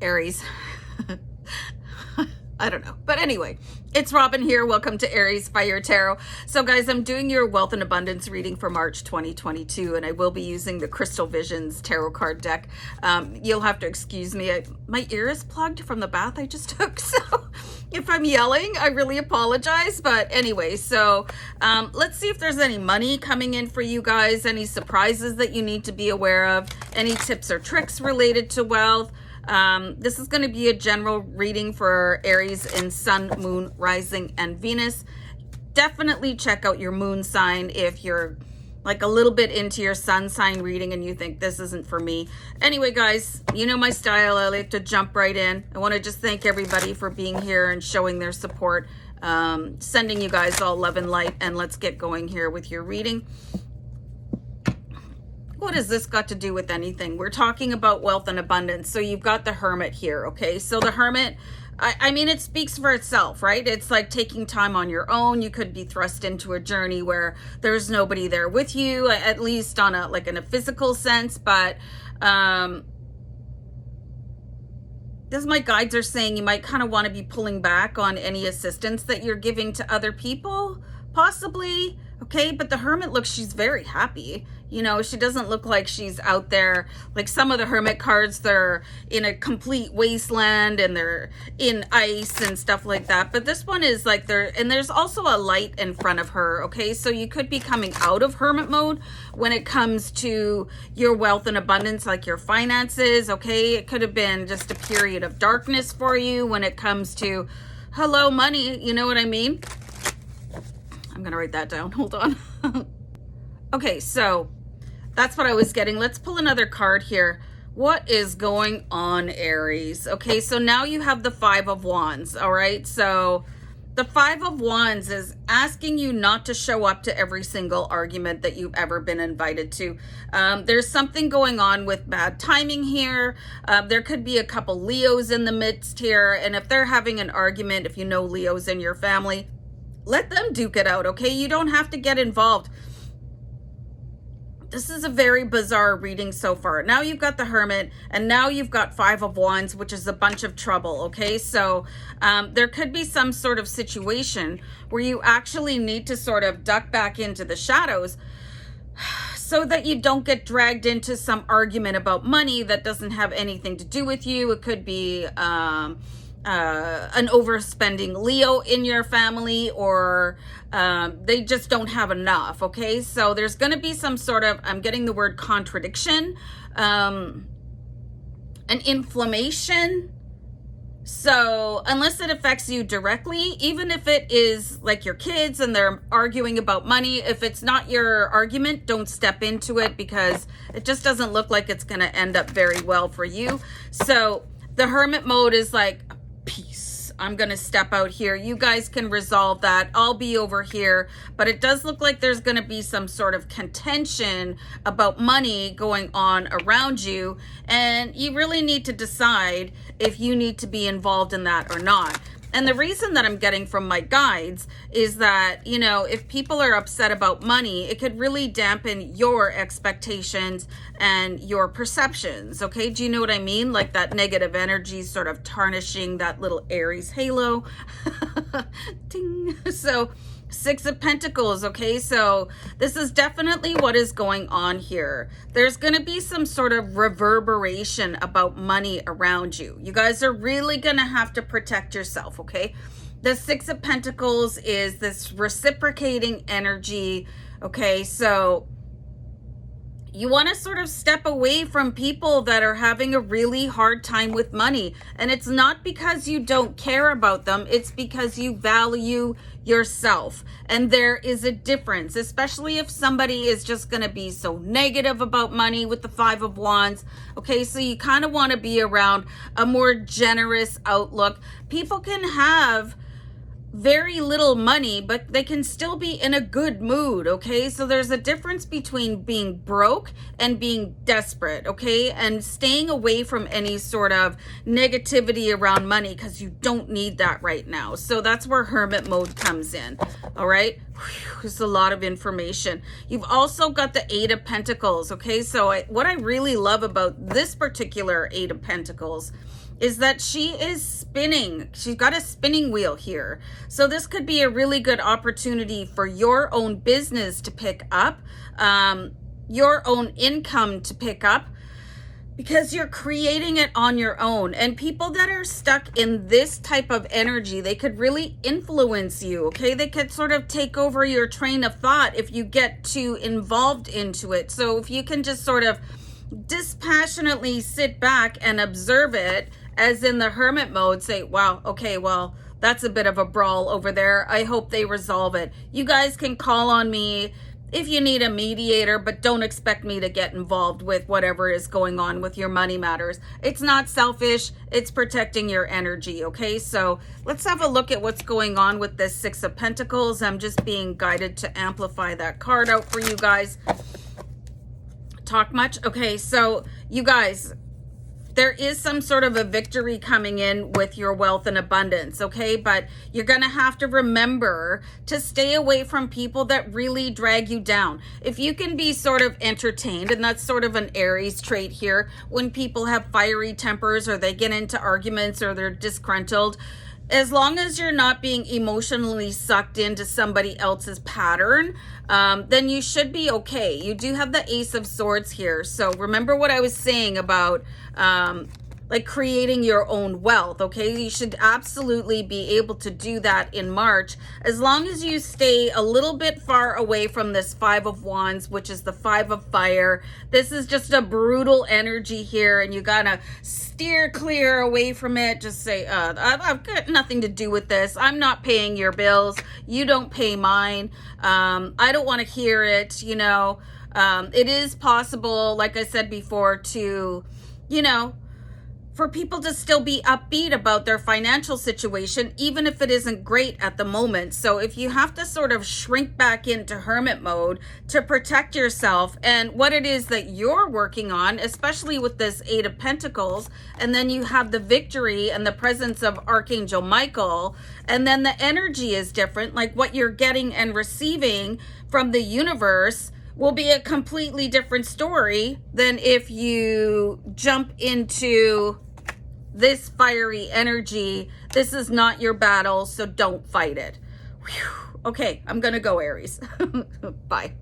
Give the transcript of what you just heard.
Aries. I don't know. But anyway, it's Robin here. Welcome to Aries Fire Tarot. So guys, I'm doing your wealth and abundance reading for March 2022, and I will be using the Crystal Visions tarot card deck. You'll have to excuse me. My ear is plugged from the bath I just took. So if I'm yelling, I really apologize. But anyway, so let's see if there's any money coming in for you guys, any surprises that you need to be aware of, any tips or tricks related to wealth. This is going to be a general reading for Aries in Sun, Moon, Rising, and Venus. Definitely check out your moon sign if you're like a little bit into your sun sign reading and you think this isn't for me. Anyway, guys, you know my style. I like to jump right in. I want to just thank everybody for being here and showing their support. Sending you guys all love and light, and let's get going here with your reading. What has this got to do with anything? We're talking about wealth and abundance. So you've got the Hermit here, okay? So the Hermit, I mean, it speaks for itself, right? It's like taking time on your own. You could be thrust into a journey where there's nobody there with you, at least on a, like in a physical sense. But as my guides are saying, you might kind of want to be pulling back on any assistance that you're giving to other people, possibly. Okay, but the Hermit looks, she's very happy. You know, she doesn't look like she's out there. Like some of the Hermit cards, they're in a complete wasteland and they're in ice and stuff like that. But this one is like and there's also a light in front of her. Okay, so you could be coming out of Hermit mode when it comes to your wealth and abundance, like your finances. Okay, it could have been just a period of darkness for you when it comes to hello money. You know what I mean? I'm going to write that down. Hold on. Okay, so that's what I was getting. Let's pull another card here. What is going on, Aries? Okay, so now you have the Five of Wands, all right? So the Five of Wands is asking you not to show up to every single argument that you've ever been invited to. There's something going on with bad timing here. There could be a couple Leos in the midst here, and if they're having an argument, if you know Leos in your family, let them duke it out, okay? You don't have to get involved. This is a very bizarre reading so far. Now you've got the Hermit, and now you've got Five of Wands, which is a bunch of trouble, okay? So there could be some sort of situation where you actually need to sort of duck back into the shadows so that you don't get dragged into some argument about money that doesn't have anything to do with you. It could be an overspending Leo in your family, or they just don't have enough. Okay, so there's going to be some sort of, I'm getting the word contradiction, an inflammation. So unless it affects you directly, even if it is like your kids and they're arguing about money, if it's not your argument, don't step into it, because it just doesn't look like it's going to end up very well for you. So the Hermit mode is like, peace. I'm going to step out here. You guys can resolve that. I'll be over here. But it does look like there's going to be some sort of contention about money going on around you. And you really need to decide if you need to be involved in that or not. And the reason that I'm getting from my guides is that, you know, if people are upset about money, it could really dampen your expectations and your perceptions. Okay, do you know what I mean? Like that negative energy sort of tarnishing that little Aries halo. Ding. So Six of Pentacles, okay? So this is definitely what is going on here. There's going to be some sort of reverberation about money around you. You guys are really going to have to protect yourself, okay? The Six of Pentacles is this reciprocating energy, okay? So you want to sort of step away from people that are having a really hard time with money. And it's not because you don't care about them. It's because you value yourself. And there is a difference, especially if somebody is just going to be so negative about money with the Five of Wands. Okay, so you kind of want to be around a more generous outlook. People can have very little money, but they can still be in a good mood, okay? So there's a difference between being broke and being desperate, okay? And staying away from any sort of negativity around money, because you don't need that right now. So that's where Hermit mode comes in, all right? There's a lot of information. You've also got the Eight of Pentacles, okay? So what I really love about this particular Eight of Pentacles is that she is spinning. She's got a spinning wheel here. So this could be a really good opportunity for your own business to pick up, your own income to pick up, because you're creating it on your own. And people that are stuck in this type of energy, they could really influence you, okay? They could sort of take over your train of thought if you get too involved into it. So if you can just sort of dispassionately sit back and observe it, as in the hermit mode, say, wow, okay, well, that's a bit of a brawl over there. I hope they resolve it. You guys can call on me if you need a mediator, but don't expect me to get involved with whatever is going on with your money matters. It's not selfish, it's protecting your energy, okay? So let's have a look at what's going on with this Six of Pentacles. I'm just being guided to amplify that card out for you guys. Talk much? Okay, so you guys, there is some sort of a victory coming in with your wealth and abundance, okay? But you're going to have to remember to stay away from people that really drag you down. If you can be sort of entertained, and that's sort of an Aries trait here, when people have fiery tempers or they get into arguments or they're disgruntled, as long as you're not being emotionally sucked into somebody else's pattern, then you should be okay. You do have the Ace of Swords here. So remember what I was saying about like creating your own wealth, okay? You should absolutely be able to do that in March, as long as you stay a little bit far away from this Five of Wands, which is the Five of Fire. This is just a brutal energy here, and you gotta steer clear away from it. Just say, I've got nothing to do with this. I'm not paying your bills. You don't pay mine. I don't want to hear it, you know. It is possible, like I said before, to, you know, for people to still be upbeat about their financial situation, even if it isn't great at the moment. So if you have to sort of shrink back into hermit mode to protect yourself and what it is that you're working on, especially with this Eight of Pentacles, and then you have the victory and the presence of Archangel Michael, and then the energy is different, like what you're getting and receiving from the universe will be a completely different story than if you jump into this fiery energy. This is not your battle, so don't fight it. Whew. Okay, I'm gonna go, Aries. Bye.